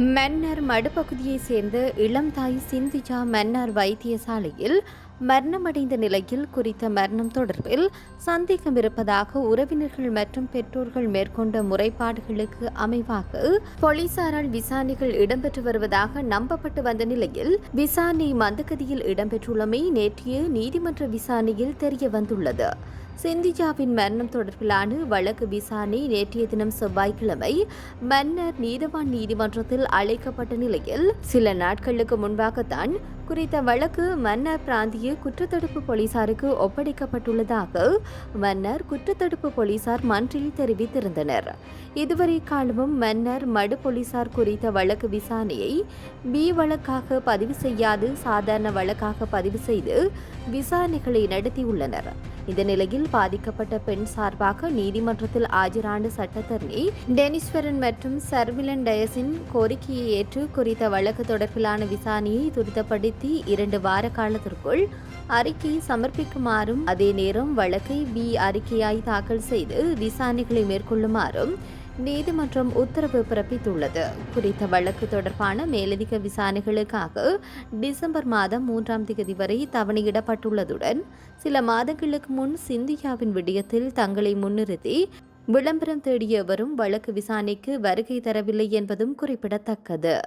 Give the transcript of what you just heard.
மன்னார் மடுப்பகுதியைச் சேர்ந்த இளம் தாய் சிந்திஜா மன்னார் வைத்தியசாலையில் மரணமடைந்த நிலையில் குறித்த மரணம் தொடர்பில் சந்தேகம் இருப்பதாக உறவினர்கள் மற்றும் பெற்றோர்கள் மேற்கொண்ட முறைப்பாடுகளுக்கு அமைவாக போலீசாரால் விசாரணைகள் இடம்பெற்று வருவதாக நம்பப்பட்டு வந்த நிலையில் விசாரணை மந்தகதியில் இடம்பெற்றுள்ளமை நேற்றைய நீதிமன்ற விசாரணையில் தெரியவந்துள்ளது. சிந்திஜாவின் மரணம் தொடர்பிலான வழக்கு விசாரணை நேற்றைய தினம் செவ்வாய்க்கிழமை மன்னர் நீதவான் நீதிமன்றத்தில் அழைக்கப்பட்ட நிலையில் சில நாட்களுக்கு முன்பாகத்தான் குறித்த வழக்கு மன்னார் பிராந்திய குற்றத்தடுப்பு போலீசாருக்கு ஒப்படைக்கப்பட்டுள்ளதாக மன்னார் குற்றத்தடுப்பு போலீசார் மன்றில் தெரிவித்திருந்தனர். இதுவரை காலமும் மன்னார் மடு போலீசார் குறித்த வழக்கு விசாரணையை பி வழக்காக பதிவு செய்யாது சாதாரண வழக்காக பதிவு செய்து விசாரணைகளை நடத்தியுள்ளனர். இந்த நிலையில் பாதிக்கப்பட்ட பெண் சார்பாக நீதிமன்றத்தில் ஆஜரான சட்டத்தரணி டெனிஸ்வரன் மற்றும் சர்விலன் டயஸின் கோரிக்கையை ஏற்று குறித்த வழக்கு தொடர்பிலான விசாரணையை துரிதப்படுத்தி 2 வார காலத்திற்குள் அறிக்கை சமர்ப்பிக்குமாறும் அதே நேரம் வழக்கை பி அறிக்கையாய் தாக்கல் செய்து விசாரணைகளை மேற்கொள்ளுமாறும் நீதிமன்றம் உத்தரவு பிறப்பித்துள்ளது. குறித்த வழக்கு தொடர்பான மேலதிக விசாரணைகளுக்காக டிசம்பர் மாதம் 3ஆம் தேதி வரை தவணையிடப்பட்டுள்ளதுடன் சில மாதங்களுக்கு முன் சிந்தியாவின் விடயத்தில் தங்களை முன்னிறுத்தி விளம்பரம் தேடியவரும் வழக்கு விசாரணைக்கு வருகை தரவில்லை என்பதும் குறிப்பிடத்தக்கது.